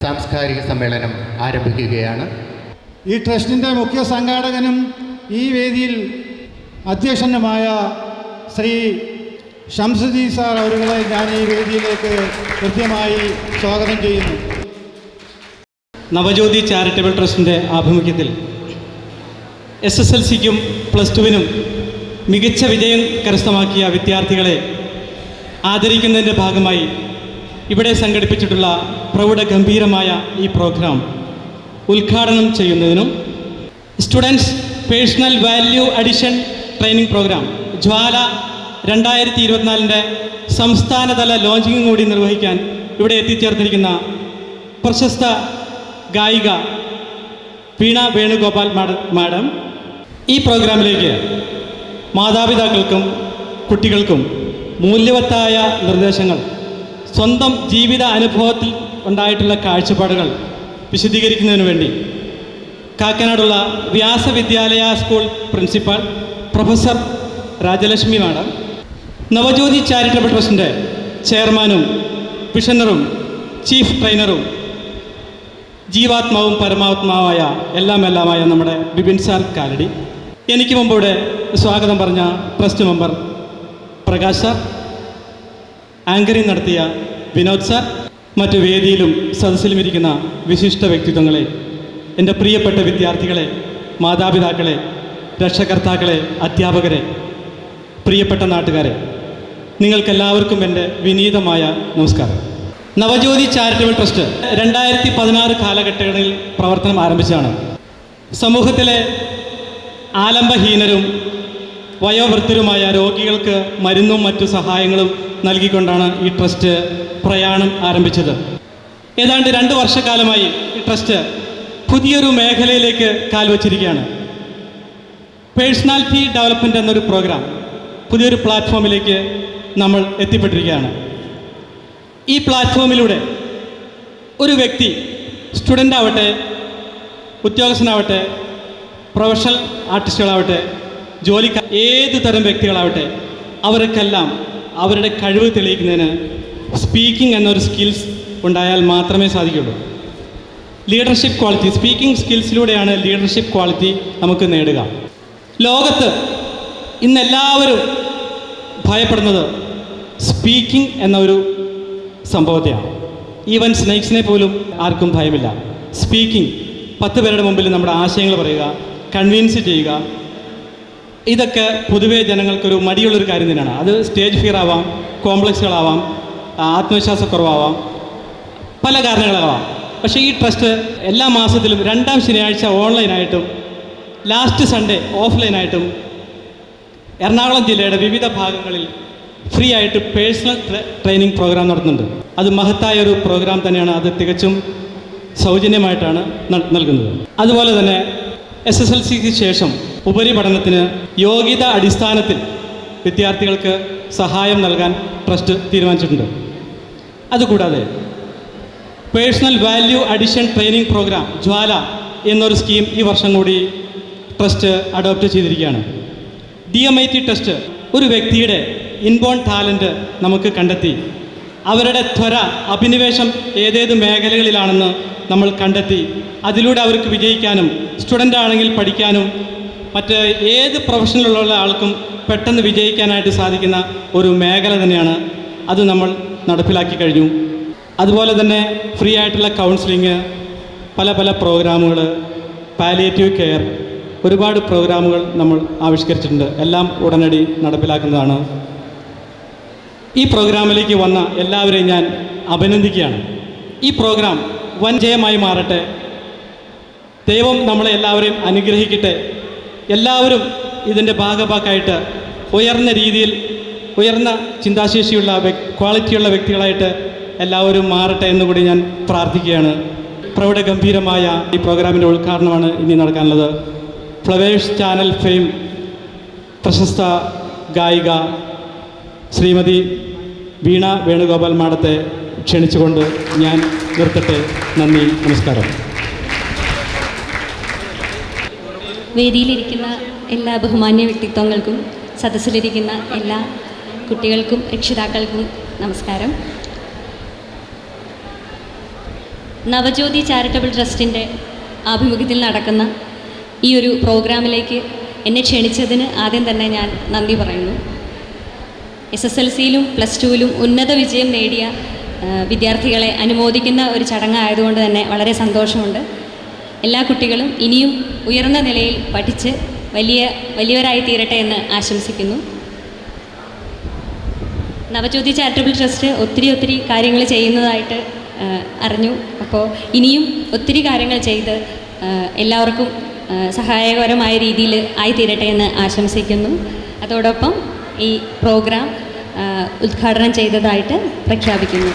സാംസ്കാരിക സമ്മേളനം ആരംഭിക്കുകയാണ്. ഈ ട്രസ്റ്റിൻ്റെ മുഖ്യ സംഘാടകനും ഈ വേദിയിൽ അധ്യക്ഷനുമായ ശ്രീ ഷംസുദ്ദീൻ സാർ അവരുകളെ ഞാൻ ഈ വേദിയിലേക്ക് കൃത്യമായി സ്വാഗതം ചെയ്യുന്നു. നവജ്യോതി ചാരിറ്റബിൾ ട്രസ്റ്റിൻ്റെ ആഭിമുഖ്യത്തിൽ SSLCക്കും +2-നും മികച്ച വിജയം കരസ്ഥമാക്കിയ വിദ്യാർത്ഥികളെ ആദരിക്കുന്നതിൻ്റെ ഭാഗമായി ഇവിടെ സംഘടിപ്പിച്ചിട്ടുള്ള പ്രൗഢഗംഭീരമായ ഈ പ്രോഗ്രാം ഉദ്ഘാടനം ചെയ്യുന്നതിനും students personal value addition training programme Jwala 2024 സംസ്ഥാനതല ലോഞ്ചിങ്ങും കൂടി നിർവഹിക്കാൻ ഇവിടെ എത്തിച്ചേർന്നിരിക്കുന്ന പ്രശസ്ത ഗായിക വീണ വേണുഗോപാൽ മാഡം ഈ പ്രോഗ്രാമിലേക്ക് മാതാപിതാക്കൾക്കും കുട്ടികൾക്കും മൂല്യവത്തായ നിർദ്ദേശങ്ങൾ, സ്വന്തം ജീവിത അനുഭവത്തിൽ ഉണ്ടായിട്ടുള്ള കാഴ്ചപ്പാടുകൾ വിശദീകരിക്കുന്നതിന് വേണ്ടി കാക്കനാടുള്ള Vyasavidyalaya school principal professor Rajalakshmi madam, Navajyothi charitable ട്രസ്റ്റിൻ്റെ ചെയർമാനും വിഷണറും ചീഫ് ട്രെയിനറും ജീവാത്മാവും പരമാത്മാവായ എല്ലാമായ നമ്മുടെ ബിപിൻ സാർ കാലടി, എനിക്ക് മുമ്പ് ഇവിടെ സ്വാഗതം പറഞ്ഞ trust member Prakash sir, anchoring നടത്തിയ വിനോദ് സാർ, മറ്റു വേദിയിലും സദസ്സിലും ഇരിക്കുന്ന വിശിഷ്ട വ്യക്തിത്വങ്ങളെ, എൻ്റെ പ്രിയപ്പെട്ട വിദ്യാർത്ഥികളെ, മാതാപിതാക്കളെ, രക്ഷകർത്താക്കളെ, അധ്യാപകരെ, പ്രിയപ്പെട്ട നാട്ടുകാരെ, നിങ്ങൾക്കെല്ലാവർക്കും എൻ്റെ വിനീതമായ നമസ്കാരം. നവജ്യോതി ചാരിറ്റബിൾ ട്രസ്റ്റ് 2016 കാലഘട്ടങ്ങളിൽ പ്രവർത്തനം ആരംഭിച്ചതാണ്. സമൂഹത്തിലെ ആലംബഹീനരും വയോവൃദ്ധരുമായ രോഗികൾക്ക് മരുന്നും മറ്റു സഹായങ്ങളും നൽകിക്കൊണ്ടാണ് ഈ ട്രസ്റ്റ് പ്രയാണം ആരംഭിച്ചത്. ഏതാണ്ട് 2 വർഷക്കാലമായി ഈ ട്രസ്റ്റ് പുതിയൊരു മേഖലയിലേക്ക് കാൽവച്ചിരിക്കുകയാണ്. പേഴ്സണാലിറ്റി ഡെവലപ്മെൻറ്റ് എന്നൊരു പ്രോഗ്രാം പുതിയൊരു പ്ലാറ്റ്ഫോമിലേക്ക് നമ്മൾ എത്തിപ്പെട്ടിരിക്കുകയാണ്. ഈ പ്ലാറ്റ്ഫോമിലൂടെ ഒരു വ്യക്തി, സ്റ്റുഡൻ്റ് ആവട്ടെ, ഉദ്യോഗസ്ഥനാവട്ടെ, പ്രൊഫഷണൽ ആർട്ടിസ്റ്റുകളാവട്ടെ, ജോലിക്കാർ, ഏത് തരം വ്യക്തികളാവട്ടെ, അവർക്കെല്ലാം അവരുടെ കഴിവ് തെളിയിക്കുന്നതിന് സ്പീക്കിംഗ് എന്നൊരു സ്കിൽസ് ഉണ്ടായാൽ മാത്രമേ സാധിക്കുള്ളൂ. ലീഡർഷിപ്പ് ക്വാളിറ്റി, സ്പീക്കിംഗ് സ്കിൽസിലൂടെയാണ് ലീഡർഷിപ്പ് ക്വാളിറ്റി നമുക്ക് നേടുക. ലോകത്ത് ഇന്നെല്ലാവരും ഭയപ്പെടുന്നത് സ്പീക്കിംഗ് എന്ന ഒരു സംഭവത്തെയാണ്. ഈവൻ സ്നേക്സിനെ പോലും ആർക്കും ഭയമില്ല. സ്പീക്കിംഗ്, 10 പേരുടെ മുമ്പിൽ നമ്മുടെ ആശയങ്ങൾ പറയുക, കൺവിൻസ് ചെയ്യുക, ഇതൊക്കെ പൊതുവേ ജനങ്ങൾക്കൊരു മടിയുള്ളൊരു കാര്യം തന്നെയാണ്. അത് സ്റ്റേജ് ഫിയർ ആവാം, കോംപ്ലക്സുകളാവാം, ആത്മവിശ്വാസക്കുറവാവാം, പല കാരണങ്ങളാവാം. പക്ഷേ ഈ ട്രസ്റ്റ് എല്ലാ മാസത്തിലും 2ാം ശനിയാഴ്ച ഓൺലൈനായിട്ടും ലാസ്റ്റ് സൺഡേ ഓഫ്ലൈനായിട്ടും എറണാകുളം ജില്ലയുടെ വിവിധ ഭാഗങ്ങളിൽ ഫ്രീ ആയിട്ട് പേഴ്സണൽ ട്രെയിനിങ് പ്രോഗ്രാം നടത്തുന്നുണ്ട്. അത് മഹത്തായ ഒരു പ്രോഗ്രാം തന്നെയാണ്. അത് തികച്ചും സൗജന്യമായിട്ടാണ് നൽകുന്നത്. അതുപോലെ തന്നെ SSLCക്ക് ശേഷം ഉപരിപഠനത്തിന് യോഗ്യത അടിസ്ഥാനത്തിൽ വിദ്യാർത്ഥികൾക്ക് സഹായം നൽകാൻ ട്രസ്റ്റ് തീരുമാനിച്ചിട്ടുണ്ട്. അതുകൂടാതെ personal value addition training programme Jwala എന്നൊരു സ്കീം ഈ വർഷം കൂടി ട്രസ്റ്റ് അഡോപ്റ്റ് ചെയ്തിരിക്കുകയാണ്. DMIT ടെസ്റ്റ് ഒരു വ്യക്തിയുടെ ഇൻബോൺ ടാലൻറ്റ് നമുക്ക് കണ്ടെത്തി അവരുടെ ത്വര, അഭിനിവേശം ഏതേത് മേഖലകളിലാണെന്ന് നമ്മൾ കണ്ടെത്തി അതിലൂടെ അവർക്ക് വിജയിക്കാനും, സ്റ്റുഡൻ്റ് ആണെങ്കിൽ പഠിക്കാനും, മറ്റ് ഏത് പ്രൊഫഷനിലുള്ള ആൾക്കും പെട്ടെന്ന് വിജയിക്കാനായിട്ട് സാധിക്കുന്ന ഒരു മേഖല തന്നെയാണ്. അത് നമ്മൾ നടപ്പിലാക്കി കഴിഞ്ഞു. അതുപോലെ തന്നെ ഫ്രീ ആയിട്ടുള്ള കൗൺസിലിങ്, പല പ്രോഗ്രാമുകൾ, പാലിയേറ്റീവ് കെയർ, ഒരുപാട് പ്രോഗ്രാമുകൾ നമ്മൾ ആവിഷ്കരിച്ചിട്ടുണ്ട്. എല്ലാം ഉടനടി നടപ്പിലാക്കുന്നതാണ്. ഈ പ്രോഗ്രാമിലേക്ക് വന്ന എല്ലാവരെയും ഞാൻ അഭിനന്ദിക്കുകയാണ്. ഈ പ്രോഗ്രാം വൻ ജയമായി മാറട്ടെ. ദൈവം നമ്മളെ എല്ലാവരെയും അനുഗ്രഹിക്കട്ടെ. എല്ലാവരും ഇതിൻ്റെ ഭാഗമായിട്ട് ഉയർന്ന രീതിയിൽ, ഉയർന്ന ചിന്താശേഷിയുള്ള, ക്വാളിറ്റിയുള്ള വ്യക്തികളായിട്ട് എല്ലാവരും മാറട്ടെ എന്നുകൂടി ഞാൻ പ്രാർത്ഥിക്കുകയാണ്. പ്രൗഢഗംഭീരമായ ഈ പ്രോഗ്രാമിൻ്റെ ഉദ്ഘാടനമാണ് ഇനി നടക്കാനുള്ളത്. ഫ്ലവേഴ്സ് ചാനൽ ഫെയിം പ്രശസ്ത ഗായിക ശ്രീമതി വീണ വേണുഗോപാൽ മാഡത്തെ ക്ഷണിച്ചുകൊണ്ട് ഞാൻ നിർത്തട്ടെ. നന്ദി, നമസ്കാരം. വേദിയിലിരിക്കുന്ന എല്ലാ ബഹുമാന്യ വ്യക്തിത്വങ്ങൾക്കും സദസ്സിലിരിക്കുന്ന എല്ലാ കുട്ടികൾക്കും രക്ഷിതാക്കൾക്കും നമസ്കാരം. നവജ്യോതി ചാരിറ്റബിൾ ട്രസ്റ്റിൻ്റെ ആഭിമുഖ്യത്തിൽ നടക്കുന്ന ഈ ഒരു പ്രോഗ്രാമിലേക്ക് എന്നെ ക്ഷണിച്ചതിന് ആദ്യം തന്നെ ഞാൻ നന്ദി പറയുന്നു. SSLCയിലും +2ലും ഉന്നത വിജയം നേടിയ വിദ്യാർത്ഥികളെ അനുമോദിക്കുന്ന ഒരു ചടങ്ങായതുകൊണ്ട് തന്നെ വളരെ സന്തോഷമുണ്ട്. എല്ലാ കുട്ടികളും ഇനിയും ഉയർന്ന നിലയിൽ പഠിച്ച് വലിയവരായി തീരട്ടെ എന്ന് ആശംസിക്കുന്നു. നവജ്യോതി ചാരിറ്റബിൾ ട്രസ്റ്റ് ഒത്തിരി കാര്യങ്ങൾ ചെയ്യുന്നതായിട്ട് അറിഞ്ഞു. അപ്പോൾ ഇനിയും ഒത്തിരി കാര്യങ്ങൾ ചെയ്ത് എല്ലാവർക്കും സഹായകരമായ രീതിയിൽ ആയിത്തീരട്ടെ എന്ന് ആശംസിക്കുന്നു. അതോടൊപ്പം ഈ പ്രോഗ്രാം ഉദ്ഘാടനം ചെയ്തതായിട്ട് പ്രഖ്യാപിക്കുന്നു.